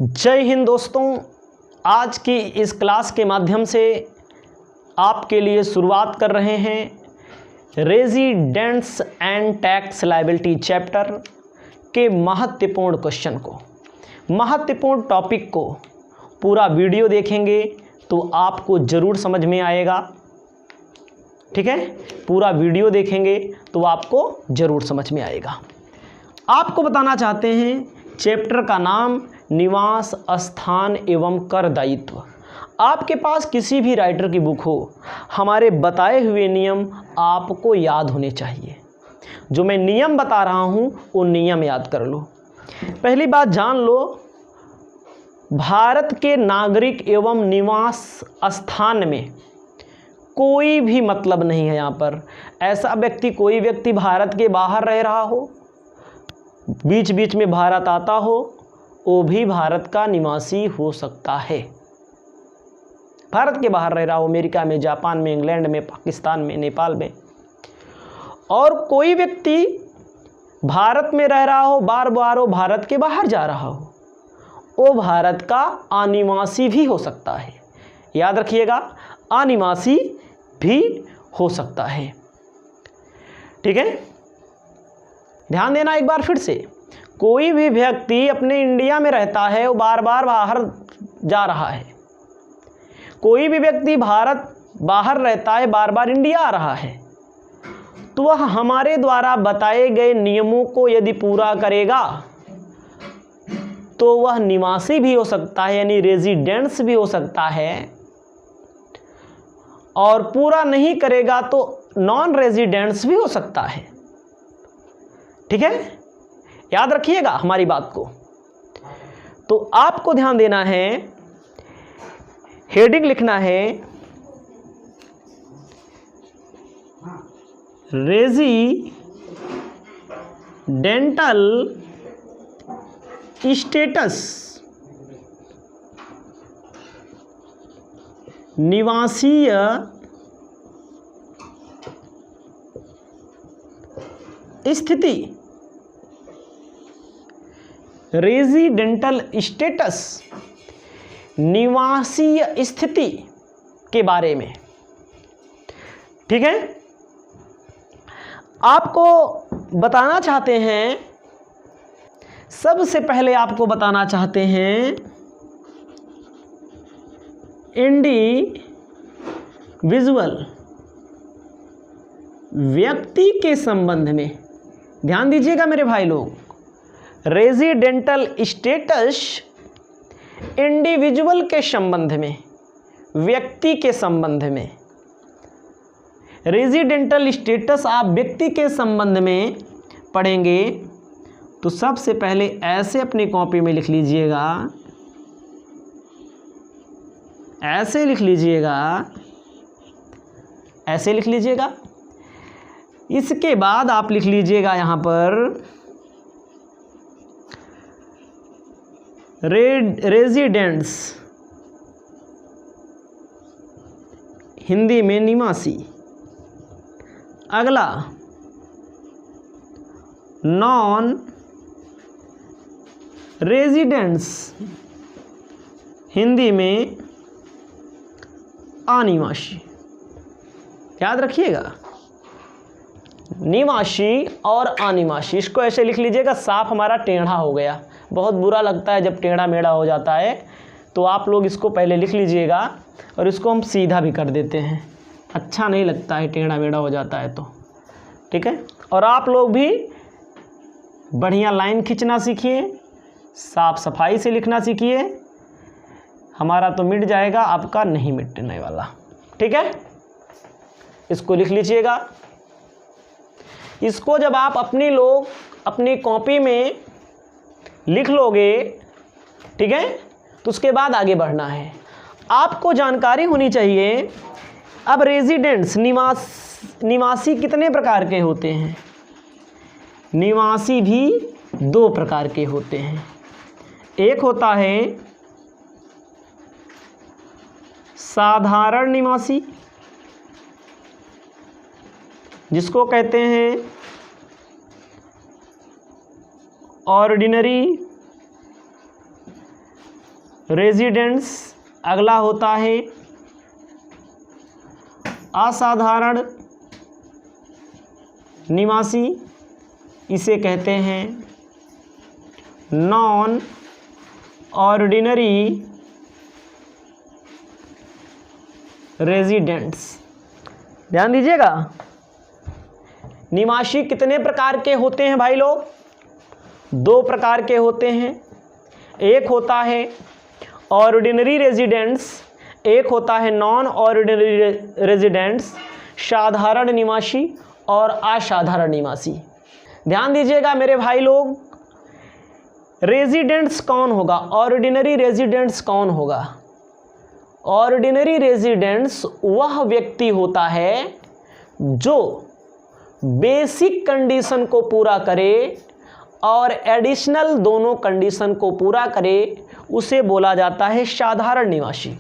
जय हिंद दोस्तों। आज की इस क्लास के माध्यम से आपके लिए शुरुआत कर रहे हैं residents and tax liability chapter के महत्वपूर्ण क्वेश्चन को, महत्वपूर्ण टॉपिक को पूरा वीडियो देखेंगे तो आपको ज़रूर समझ में आएगा। ठीक है, पूरा वीडियो देखेंगे तो आपको ज़रूर समझ में आएगा। आपको बताना चाहते हैं चैप्टर का नाम निवास स्थान एवं कर दायित्व। आपके पास किसी भी राइटर की बुक हो, हमारे बताए हुए नियम आपको याद होने चाहिए। जो मैं नियम बता रहा हूँ वो नियम याद कर लो। पहली बात जान लो, भारत के नागरिक एवं निवास स्थान में कोई भी मतलब नहीं है। यहाँ पर ऐसा व्यक्ति, कोई व्यक्ति भारत के बाहर रह रहा हो, बीच बीच में भारत आता हो, वो भी भारत का निवासी हो सकता है। भारत के बाहर रह रहा हो, अमेरिका में, जापान में, इंग्लैंड में, पाकिस्तान में, नेपाल में। और कोई व्यक्ति भारत में रह रहा हो, बार बार वो भारत के बाहर जा रहा हो, वो भारत का अनिवासी भी हो सकता है। याद रखिएगा, अनिवासी भी हो सकता है। ठीक है, ध्यान देना एक बार फिर से। कोई भी व्यक्ति अपने इंडिया में रहता है, वो बार बार बाहर जा रहा है। कोई भी व्यक्ति भारत बाहर रहता है, बार बार इंडिया आ रहा है, तो वह हमारे द्वारा बताए गए नियमों को यदि पूरा करेगा तो वह निवासी भी हो सकता है, यानी रेजिडेंट्स भी हो सकता है। और पूरा नहीं करेगा तो नॉन रेजिडेंट्स भी हो सकता है। ठीक है, याद रखिएगा हमारी बात को। तो आपको ध्यान देना है, हेडिंग लिखना है रेजिडेंटल स्टेटस, निवासीय स्थिति। रेजिडेंटल स्टेटस, निवासीय स्थिति के बारे में। ठीक है, आपको बताना चाहते हैं, सबसे पहले आपको बताना चाहते हैं इंडिविजुअल, व्यक्ति के संबंध में। ध्यान दीजिएगा मेरे भाई लोग, रेजिडेंटल स्टेटस इंडिविजुअल के संबंध में, व्यक्ति के संबंध में। रेजिडेंटल स्टेटस आप व्यक्ति के संबंध में पढ़ेंगे तो सबसे पहले ऐसे अपनी कॉपी में लिख लीजिएगा, ऐसे लिख लीजिएगा, ऐसे लिख लीजिएगा। इसके बाद आप लिख लीजिएगा यहाँ पर रेजिडेंट्स, हिंदी में निवासी। अगला नॉन रेजिडेंट्स, हिंदी में अनिवासी। याद रखिएगा, निवासी और अनिवासी, इसको ऐसे लिख लीजिएगा। साफ हमारा टेढ़ा हो गया, बहुत बुरा लगता है जब टेढ़ा मेढ़ा हो जाता है, तो आप लोग इसको पहले लिख लीजिएगा और इसको हम सीधा भी कर देते हैं। अच्छा नहीं लगता है टेढ़ा मेढ़ा हो जाता है तो। ठीक है, और आप लोग भी बढ़िया लाइन खींचना सीखिए, साफ सफाई से लिखना सीखिए। हमारा तो मिट जाएगा, आपका नहीं मिटने वाला। ठीक है, इसको लिख लीजिएगा। इसको जब आप अपनी कॉपी में लिख लोगे, ठीक है, तो उसके बाद आगे बढ़ना है। आपको जानकारी होनी चाहिए, अब रेजिडेंट्स, निवासी कितने प्रकार के होते हैं? निवासी भी दो प्रकार के होते हैं। एक होता है साधारण निवासी, जिसको कहते हैं ऑर्डिनरी रेजिडेंट्स। अगला होता है असाधारण निवासी, इसे कहते हैं नॉन ऑर्डिनरी रेजिडेंट्स। ध्यान दीजिएगा, निवासी कितने प्रकार के होते हैं भाई लोग? 2 प्रकार के होते हैं। एक होता है ऑर्डिनरी रेजिडेंट्स, एक होता है नॉन ऑर्डिनरी रेजिडेंट्स, साधारण निवासी और असाधारण निवासी। ध्यान दीजिएगा मेरे भाई लोग, रेजिडेंट्स कौन होगा? ऑर्डिनरी रेजिडेंट्स कौन होगा? ऑर्डिनरी रेजिडेंट्स वह व्यक्ति होता है जो बेसिक कंडीशन को पूरा करे और एडिशनल दोनों कंडीशन को पूरा करे, उसे बोला जाता है साधारण निवासी।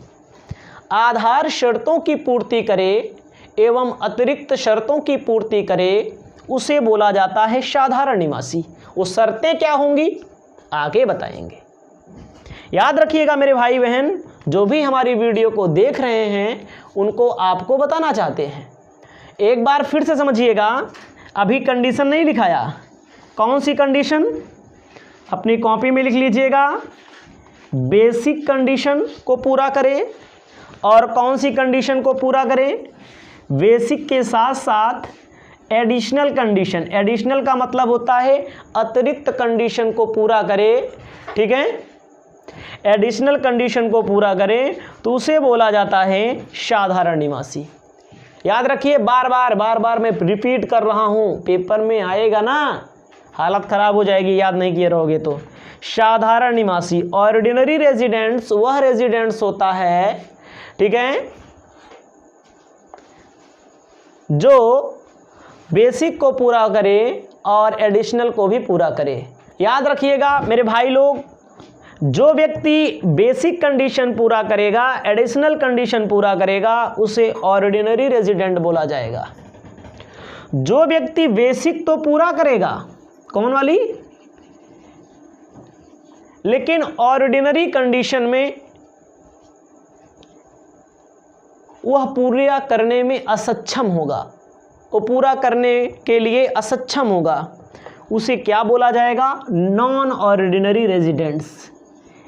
आधार शर्तों की पूर्ति करे एवं अतिरिक्त शर्तों की पूर्ति करे, उसे बोला जाता है साधारण निवासी। वो शर्तें क्या होंगी आगे बताएंगे। याद रखिएगा मेरे भाई बहन, जो भी हमारी वीडियो को देख रहे हैं उनको आपको बताना चाहते हैं। एक बार फिर से समझिएगा, अभी कंडीशन नहीं लिखाया। कौन सी कंडीशन? अपनी कॉपी में लिख लीजिएगा। बेसिक कंडीशन को पूरा करे। और कौन सी कंडीशन को पूरा करे? बेसिक के साथ साथ एडिशनल कंडीशन। एडिशनल का मतलब होता है अतिरिक्त कंडीशन को पूरा करे। ठीक है, एडिशनल कंडीशन को पूरा करे तो उसे बोला जाता है साधारण निवासी। याद रखिए, बार बार मैं रिपीट कर रहा हूँ, पेपर में आएगा ना, हालत ख़राब हो जाएगी याद नहीं किए रहोगे तो। साधारण निवासी, ऑर्डिनरी रेजिडेंट्स वह रेजिडेंट्स होता है, ठीक है, जो बेसिक को पूरा करे और एडिशनल को भी पूरा करे। याद रखिएगा मेरे भाई लोग, जो व्यक्ति बेसिक कंडीशन पूरा करेगा, एडिशनल कंडीशन पूरा करेगा, उसे ऑर्डिनरी रेजिडेंट बोला जाएगा। जो व्यक्ति बेसिक तो पूरा करेगा, कौन वाली, लेकिन ऑर्डिनरी कंडीशन में वह पूरा करने में असक्षम होगा, वो पूरा करने के लिए असक्षम होगा, उसे क्या बोला जाएगा? Non ordinary residents.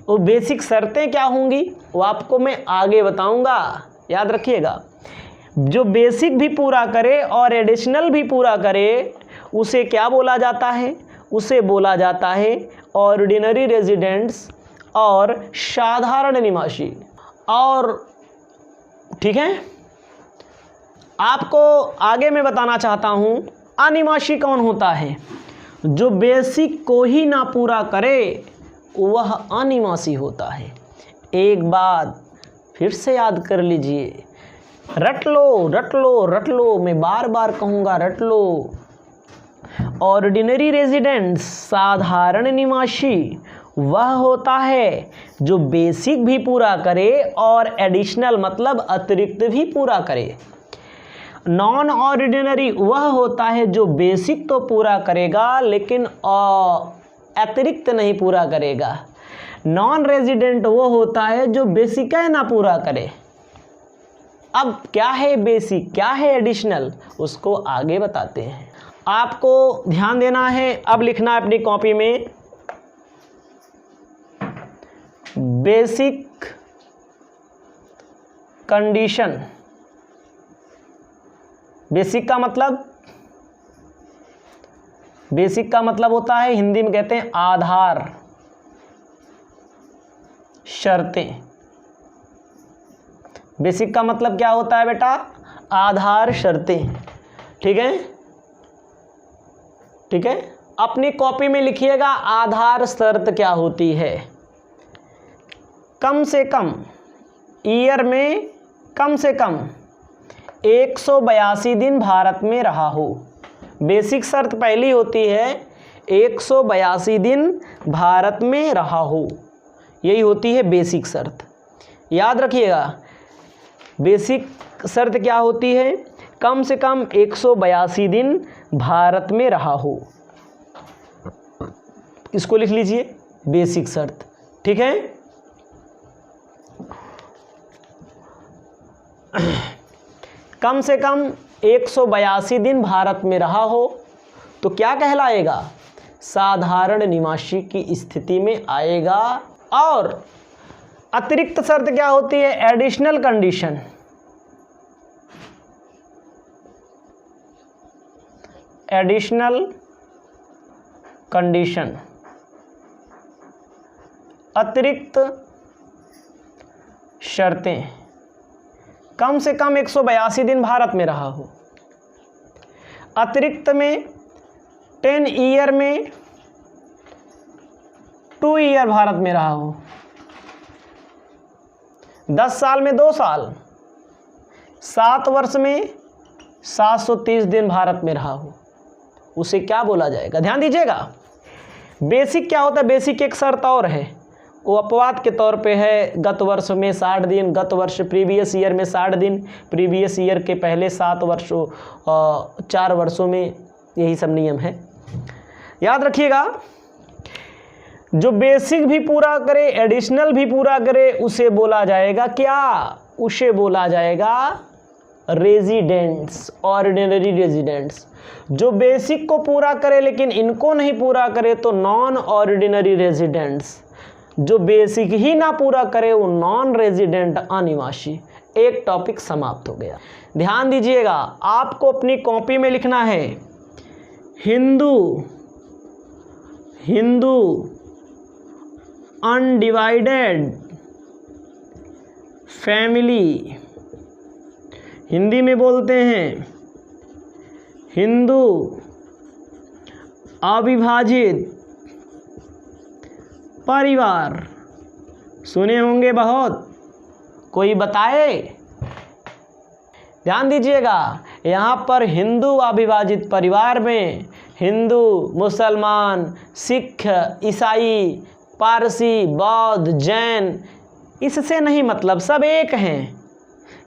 वो बेसिक शर्तें क्या होंगी वो आपको मैं आगे बताऊंगा। याद रखिएगा, जो बेसिक भी पूरा करे और एडिशनल भी पूरा करे, उसे क्या बोला जाता है? उसे बोला जाता है ऑर्डिनरी रेजिडेंट्स और साधारण निवासी। और ठीक है, आपको आगे मैं बताना चाहता हूं, अनिवासी कौन होता है? जो बेसिक को ही ना पूरा करे वह अनिवासी होता है। एक बात फिर से याद कर लीजिए, रट लो रट लो रट लो, मैं बार बार कहूँगा रट लो। ऑर्डिनरी रेजिडेंट्स साधारण निवासी वह होता है जो बेसिक भी पूरा करे और एडिशनल मतलब अतिरिक्त भी पूरा करे। नॉन ऑर्डिनरी वह होता है जो बेसिक तो पूरा करेगा लेकिन अतिरिक्त नहीं पूरा करेगा। नॉन रेजिडेंट वो होता है जो बेसिक है ना पूरा करे। अब क्या है बेसिक, क्या है एडिशनल, उसको आगे बताते हैं। आपको ध्यान देना है, अब लिखना है अपनी कॉपी में बेसिक कंडीशन। बेसिक का मतलब होता है, हिंदी में कहते हैं आधार शर्तें। बेसिक का मतलब क्या होता है बेटा? आधार शर्तें। ठीक है, ठीक है, अपनी कॉपी में लिखिएगा आधार शर्त क्या होती है। कम से कम ईयर में कम से कम 182 दिन भारत में रहा हो। बेसिक शर्त पहली होती है 182 दिन भारत में रहा हो, यही होती है बेसिक शर्त। याद रखिएगा, बेसिक शर्त क्या होती है? कम से कम 182 दिन भारत में रहा हो, इसको लिख लीजिए बेसिक शर्त। ठीक है, कम से कम 182 दिन भारत में रहा हो तो क्या कहलाएगा? साधारण निवासी की स्थिति में आएगा। और अतिरिक्त शर्त क्या होती है? Additional condition. एडिशनल कंडीशन, अतिरिक्त शर्तें। कम से कम 182 दिन भारत में रहा हो, अतिरिक्त में 10 ईयर में 2 ईयर भारत में रहा हो, 10 साल में 2 साल, 7 वर्ष में 730 दिन भारत में रहा हो, उसे क्या बोला जाएगा? ध्यान दीजिएगा, बेसिक क्या होता है? बेसिक एक शर्त और है, वो अपवाद के तौर पे है। गत वर्ष में 60 दिन, गत वर्ष प्रीवियस ईयर में 60 दिन, प्रीवियस ईयर के पहले 4 वर्षों में, यही सब नियम है। याद रखिएगा, जो बेसिक भी पूरा करे, एडिशनल भी पूरा करे, उसे बोला जाएगा क्या? उसे बोला जाएगा रेजिडेंट्स, ऑर्डिनरी रेजिडेंट्स। जो बेसिक को पूरा करे लेकिन इनको नहीं पूरा करे तो नॉन ऑर्डिनरी रेजिडेंट्स। जो बेसिक ही ना पूरा करे वो नॉन रेजिडेंट, अनिवासी। एक टॉपिक समाप्त हो गया। ध्यान दीजिएगा, आपको अपनी कॉपी में लिखना है हिंदू अनडिवाइडेड फैमिली, हिंदी में बोलते हैं हिंदू अविभाजित परिवार। सुने होंगे बहुत, कोई बताए? ध्यान दीजिएगा, यहाँ पर हिंदू अविभाजित परिवार में हिंदू, मुसलमान, सिख, ईसाई, पारसी, बौद्ध, जैन, इससे नहीं मतलब, सब एक हैं।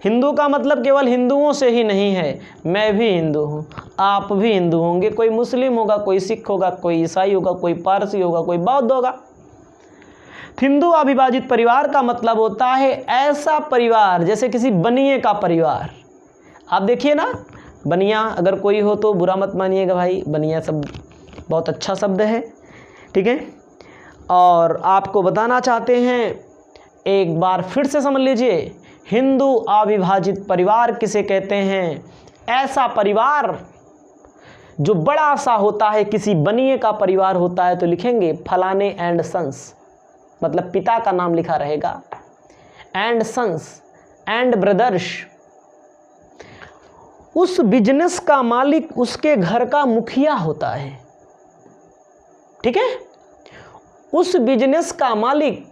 हिंदू का मतलब केवल हिंदुओं से ही नहीं है, मैं भी हिंदू हूँ, आप भी हिंदू होंगे, कोई मुस्लिम होगा, कोई सिख होगा, कोई ईसाई होगा, कोई पारसी होगा, कोई बौद्ध होगा। हिंदू अविभाजित परिवार का मतलब होता है ऐसा परिवार, जैसे किसी बनिए का परिवार। आप देखिए ना, बनिया अगर कोई हो तो बुरा मत मानिएगा भाई, बनिया शब्द बहुत अच्छा शब्द है, ठीक है। और आपको बताना चाहते हैं, एक बार फिर से समझ लीजिए, हिंदू अविभाजित परिवार किसे कहते हैं? ऐसा परिवार जो बड़ा सा होता है, किसी बनिए का परिवार होता है तो लिखेंगे फलाने एंड सन्स, मतलब पिता का नाम लिखा रहेगा, एंड सन्स एंड ब्रदर्स। उस बिजनेस का मालिक उसके घर का मुखिया होता है, ठीक है। उस बिजनेस का मालिक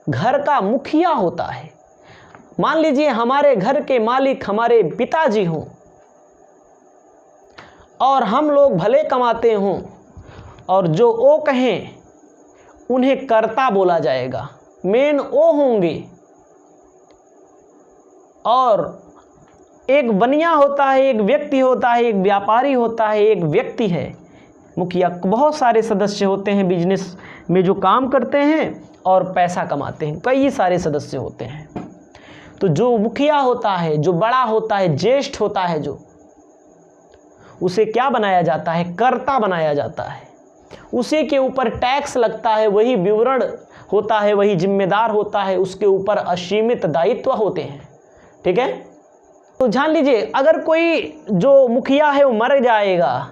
घर का मुखिया होता है। मान लीजिए हमारे घर के मालिक हमारे पिताजी हों और हम लोग भले कमाते हों, और जो ओ कहें उन्हें कर्ता बोला जाएगा, मेन ओ होंगे। और एक बनिया होता है, एक व्यक्ति होता है, एक व्यापारी होता है, एक व्यक्ति है मुखिया। बहुत सारे सदस्य होते हैं बिजनेस में जो काम करते हैं और पैसा कमाते हैं, कई सारे सदस्य होते हैं। तो जो मुखिया होता है, जो बड़ा होता है, ज्येष्ठ होता है, जो उसे क्या बनाया जाता है? कर्ता बनाया जाता है। उसी के ऊपर टैक्स लगता है, वही विवरण होता है, वही जिम्मेदार होता है, उसके ऊपर असीमित दायित्व होते हैं, ठीक है। तो जान लीजिए, अगर कोई जो मुखिया है वो मर जाएगा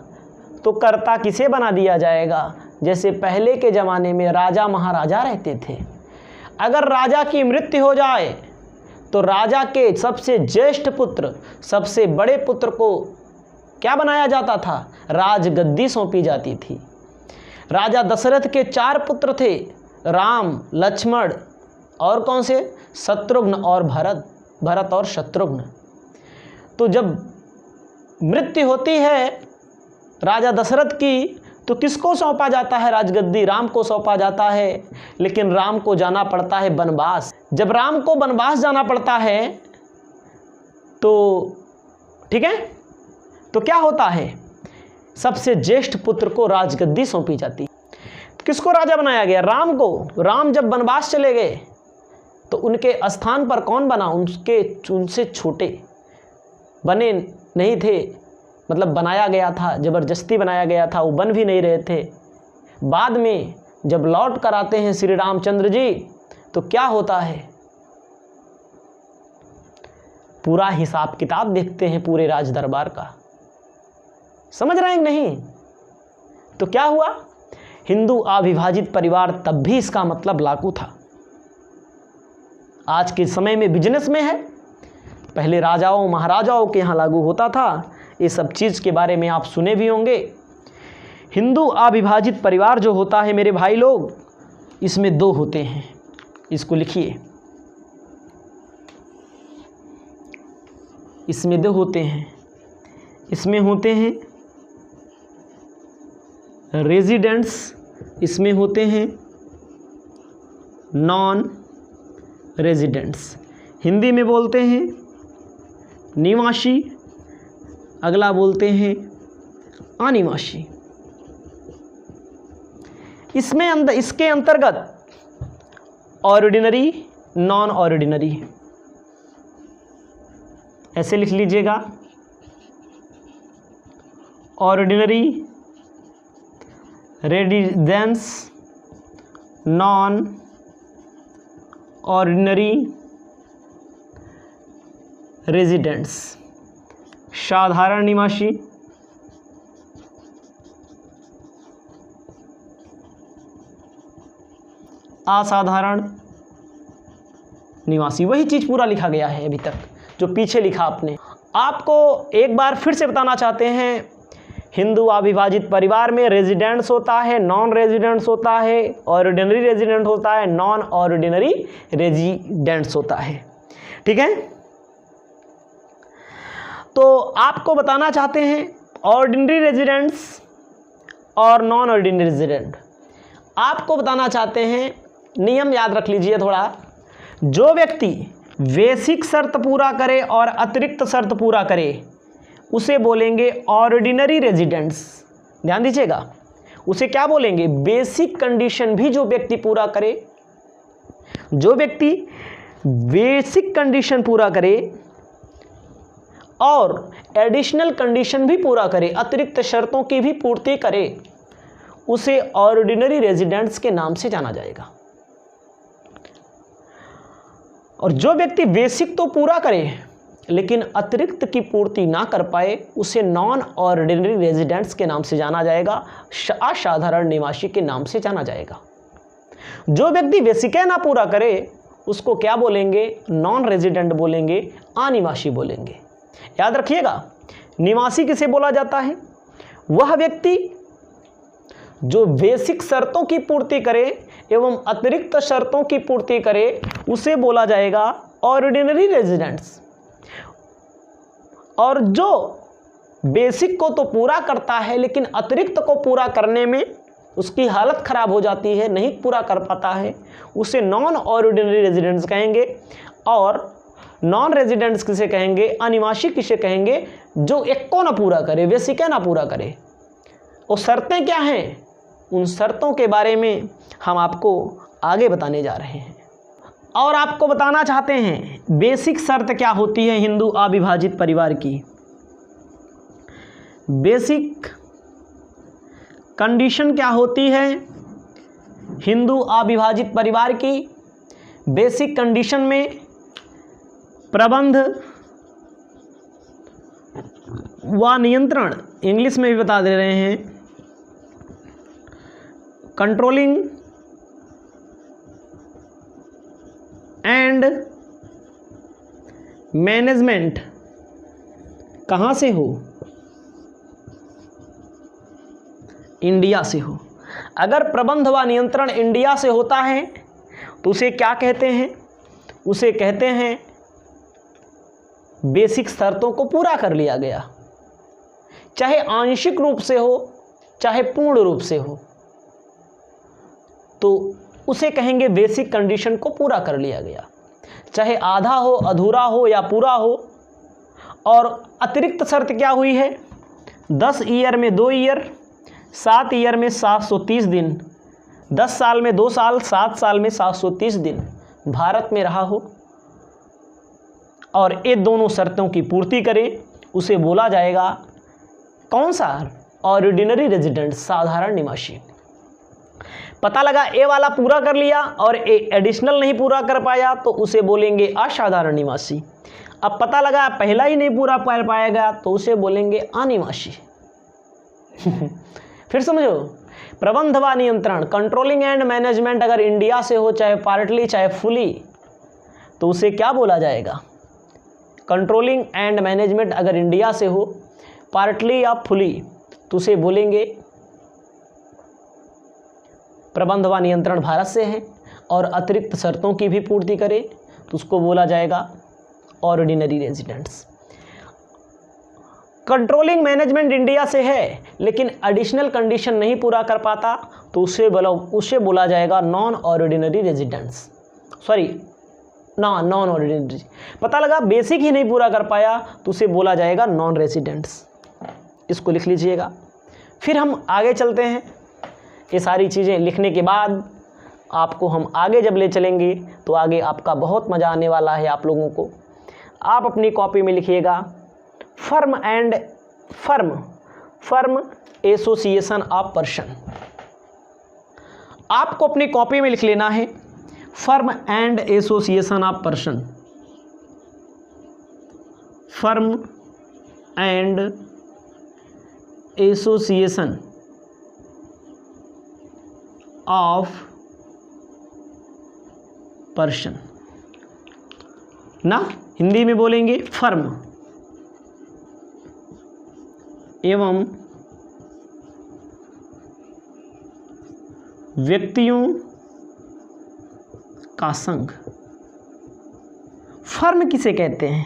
तो कर्ता किसे बना दिया जाएगा? जैसे पहले के ज़माने में राजा महाराजा रहते थे, अगर राजा की मृत्यु हो जाए तो राजा के सबसे ज्येष्ठ पुत्र, सबसे बड़े पुत्र को क्या बनाया जाता था? राजगद्दी सौंपी जाती थी। राजा दशरथ के 4 पुत्र थे, राम, लक्ष्मण और कौन से? शत्रुघ्न और भरत और शत्रुघ्न। तो जब मृत्यु होती है राजा दशरथ की तो किसको सौंपा जाता है राजगद्दी? राम को सौंपा जाता है, लेकिन राम को जाना पड़ता है वनवास। जब राम को वनवास जाना पड़ता है तो ठीक है, तो क्या होता है? सबसे ज्येष्ठ पुत्र को राजगद्दी सौंपी जाती। किसको राजा बनाया गया? राम को। राम जब वनवास चले गए तो उनके स्थान पर कौन बना? उनसे छोटे बने नहीं थे, मतलब बनाया गया था, ज़बरदस्ती बनाया गया था, वो बन भी नहीं रहे थे। बाद में जब लौट कर आते हैं श्री रामचंद्र जी तो क्या होता है? पूरा हिसाब किताब देखते हैं पूरे राज दरबार का। समझ रहे हैं कि नहीं? तो क्या हुआ? हिंदू अविभाजित परिवार तब भी इसका मतलब लागू था। आज के समय में बिजनेस में है, पहले राजाओं महाराजाओं के यहाँ लागू होता था। ये सब चीज़ के बारे में आप सुने भी होंगे। हिंदू अविभाजित परिवार जो होता है मेरे भाई लोग, इसमें दो होते हैं। इसको लिखिए, इसमें दो होते हैं। इसमें होते हैं रेजिडेंट्स, इसमें होते हैं नॉन रेजिडेंट्स। हिंदी में बोलते हैं निवासी, अगला बोलते हैं अनिवासी। इसके अंतर्गत ऑर्डिनरी, नॉन ऑर्डिनरी, ऐसे लिख लीजिएगा। Ordinary residence, non ordinary residents. साधारण निवासी, असाधारण निवासी। वही चीज़ पूरा लिखा गया है अभी तक जो पीछे लिखा आपने। आपको एक बार फिर से बताना चाहते हैं, हिंदू अविभाजित परिवार में रेजिडेंट्स होता है, नॉन रेजिडेंट्स होता है, ऑर्डिनरी रेजिडेंट होता है, नॉन ऑर्डिनरी रेजिडेंट्स होता है। ठीक है, तो आपको बताना चाहते हैं ऑर्डिनरी रेजिडेंट्स और नॉन ऑर्डिनरी रेजिडेंट। आपको बताना चाहते हैं, नियम याद रख लीजिए थोड़ा। जो व्यक्ति बेसिक शर्त पूरा करे और अतिरिक्त शर्त पूरा करे उसे बोलेंगे ऑर्डिनरी रेजिडेंट्स। ध्यान दीजिएगा, उसे क्या बोलेंगे? बेसिक कंडीशन भी जो व्यक्ति पूरा करे, जो व्यक्ति बेसिक कंडीशन पूरा करे और एडिशनल कंडीशन भी पूरा करे, अतिरिक्त शर्तों की भी पूर्ति करे, उसे ऑर्डिनरी रेजिडेंट्स के नाम से जाना जाएगा। और जो व्यक्ति बेसिक तो पूरा करे लेकिन अतिरिक्त की पूर्ति ना कर पाए, उसे नॉन ऑर्डिनरी रेजिडेंट्स के नाम से जाना जाएगा, असाधारण निवासी के नाम से जाना जाएगा। जो व्यक्ति बेसिक ना पूरा करे उसको क्या बोलेंगे? नॉन रेजिडेंट बोलेंगे, अनिवासी बोलेंगे। याद रखिएगा, निवासी किसे बोला जाता है? वह व्यक्ति जो बेसिक शर्तों की पूर्ति करे एवं अतिरिक्त शर्तों की पूर्ति करे, उसे बोला जाएगा ऑर्डिनरी रेजिडेंट्स। और जो बेसिक को तो पूरा करता है लेकिन अतिरिक्त को पूरा करने में उसकी हालत खराब हो जाती है, नहीं पूरा कर पाता है, उसे नॉन ऑर्डिनरी रेजिडेंट्स कहेंगे। और नॉन रेजिडेंट्स किसे कहेंगे? अनिवासी किसे कहेंगे? जो एक को ना पूरा करे, बेसिक ना पूरा करे। और शर्तें क्या हैं? उन शर्तों के बारे में हम आपको आगे बताने जा रहे हैं। और आपको बताना चाहते हैं बेसिक शर्त क्या होती है हिंदू अविभाजित परिवार की। बेसिक कंडीशन क्या होती है हिंदू अविभाजित परिवार की? बेसिक कंडीशन में प्रबंध व नियंत्रण, इंग्लिश में भी बता दे रहे हैं, कंट्रोलिंग एंड मैनेजमेंट कहाँ से हो? इंडिया से हो। अगर प्रबंध व नियंत्रण इंडिया से होता है तो उसे क्या कहते हैं? उसे कहते हैं बेसिक शर्तों को पूरा कर लिया गया, चाहे आंशिक रूप से हो चाहे पूर्ण रूप से हो, तो उसे कहेंगे बेसिक कंडीशन को पूरा कर लिया गया, चाहे आधा हो, अधूरा हो या पूरा हो। और अतिरिक्त शर्त क्या हुई है? 10 ईयर में 2 ईयर, 7 ईयर में 730 दिन, 10 साल में 2 साल, 7 साल में 730 दिन, भारत में रहा हो और ये दोनों शर्तों की पूर्ति करे, उसे बोला जाएगा कौन सा? ऑर्डिनरी रेजिडेंट, साधारण निवासी। पता लगा ए वाला पूरा कर लिया और ए एडिशनल नहीं पूरा कर पाया तो उसे बोलेंगे असाधारण निवासी। अब पता लगा पहला ही नहीं पूरा कर पाएगा तो उसे बोलेंगे अनिवासी। फिर समझो, प्रबंध व नियंत्रण, कंट्रोलिंग एंड मैनेजमेंट अगर इंडिया से हो, चाहे पार्टली चाहे फुली, तो उसे क्या बोला जाएगा? कंट्रोलिंग एंड मैनेजमेंट अगर इंडिया से हो, पार्टली या फुली, तो उसे बोलेंगे प्रबंध व नियंत्रण भारत से है और अतिरिक्त शर्तों की भी पूर्ति करे तो उसको बोला जाएगा ordinary residents. Controlling management India से है लेकिन एडिशनल कंडीशन नहीं पूरा कर पाता तो उसे बोला जाएगा non ordinary residents, non ordinary. पता लगा बेसिक ही नहीं पूरा कर पाया तो उसे बोला जाएगा नॉन रेजिडेंट्स। इसको लिख लीजिएगा। फिर हम आगे चलते हैं। ये सारी चीज़ें लिखने के बाद आपको हम आगे जब ले चलेंगे तो आगे आपका बहुत मज़ा आने वाला है आप लोगों को। आप अपनी कॉपी में लिखिएगा फर्म एसोसिएशन ऑफ पर्सन। आपको अपनी कॉपी में लिख लेना है firm and association of person, firm and association of person ना, हिंदी में बोलेंगे फर्म एवं व्यक्तियों का संघ। फर्म किसे कहते हैं?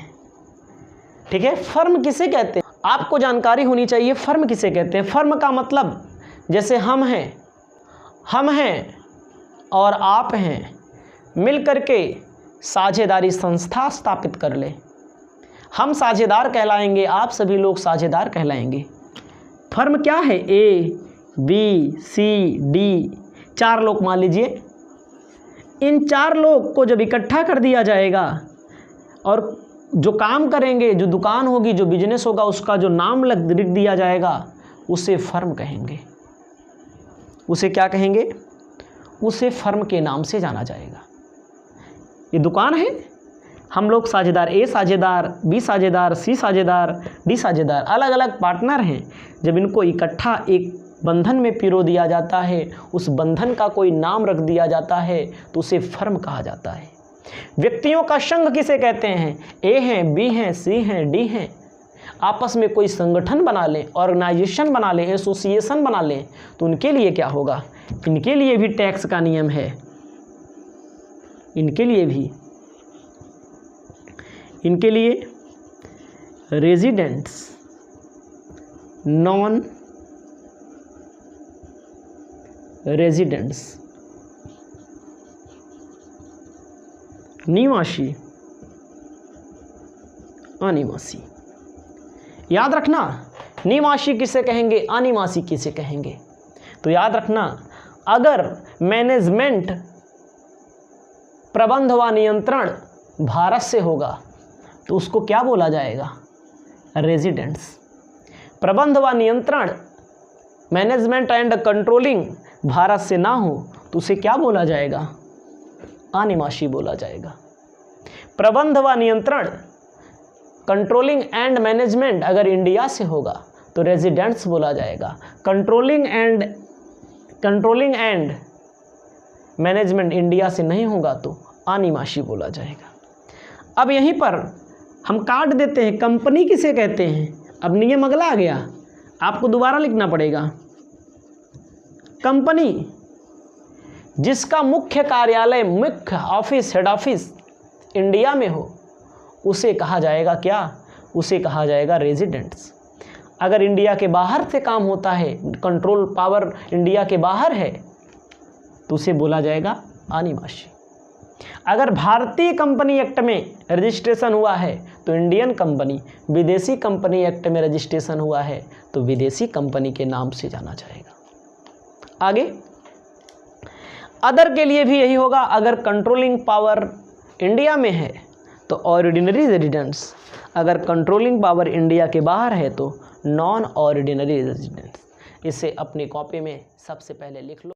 ठीक है, फर्म किसे कहते हैं आपको जानकारी होनी चाहिए। फर्म किसे कहते हैं? फर्म का मतलब जैसे हम हैं और आप हैं, मिल करके साझेदारी संस्था स्थापित कर ले, हम साझेदार कहलाएंगे, आप सभी लोग साझेदार कहलाएंगे। फर्म क्या है? ए बी सी डी, 4 लोग मान लीजिए। इन 4 लोग को जब इकट्ठा कर दिया जाएगा और जो काम करेंगे, जो दुकान होगी, जो बिजनेस होगा, उसका जो नाम लिख दिया जाएगा उसे फर्म कहेंगे। उसे क्या कहेंगे? उसे फर्म के नाम से जाना जाएगा। ये दुकान है, हम लोग साझेदार, ए साझेदार, बी साझेदार, सी साझेदार, डी साझेदार, अलग अलग पार्टनर हैं। जब इनको इकट्ठा एक बंधन में पिरो दिया जाता है, उस बंधन का कोई नाम रख दिया जाता है तो उसे फर्म कहा जाता है। व्यक्तियों का संघ किसे कहते हैं? ए हैं, बी हैं, सी हैं, डी हैं, आपस में कोई संगठन बना लें, ऑर्गेनाइजेशन बना लें, एसोसिएशन बना लें तो उनके लिए क्या होगा? इनके लिए भी टैक्स का नियम है, इनके लिए रेजिडेंट्स, नॉन रेजिडेंट्स, निवासी, अनिवासी। याद रखना, निवासी किसे कहेंगे, अनिवासी किसे कहेंगे। तो याद रखना, अगर मैनेजमेंट, प्रबंध व नियंत्रण भारत से होगा तो उसको क्या बोला जाएगा? रेजिडेंट्स। प्रबंध व नियंत्रण, मैनेजमेंट एंड कंट्रोलिंग भारत से ना हो तो उसे क्या बोला जाएगा? अनिवासी बोला जाएगा। प्रबंध व नियंत्रण, कंट्रोलिंग एंड मैनेजमेंट अगर इंडिया से होगा तो रेजिडेंट्स बोला जाएगा। कंट्रोलिंग एंड मैनेजमेंट इंडिया से नहीं होगा तो अनिवासी बोला जाएगा। अब यहीं पर हम काट देते हैं, कंपनी किसे कहते हैं? अब नियम अगला आ गया, आपको दोबारा लिखना पड़ेगा। कंपनी जिसका मुख्य कार्यालय, मुख्य ऑफिस, हेड ऑफिस इंडिया में हो उसे कहा जाएगा क्या? उसे कहा जाएगा रेजिडेंट्स। अगर इंडिया के बाहर से काम होता है, कंट्रोल पावर इंडिया के बाहर है तो उसे बोला जाएगा अनिवासी। अगर भारतीय कंपनी एक्ट में रजिस्ट्रेशन हुआ है तो इंडियन कंपनी, विदेशी कंपनी एक्ट में रजिस्ट्रेशन हुआ है तो विदेशी कंपनी के नाम से जाना जाएगा। आगे अदर के लिए भी यही होगा। अगर कंट्रोलिंग पावर इंडिया में है तो ऑर्डिनरी रेजिडेंट्स, अगर कंट्रोलिंग पावर इंडिया के बाहर है तो नॉन ऑर्डिनरी रेजिडेंट्स। इसे अपनी कॉपी में सबसे पहले लिख लो।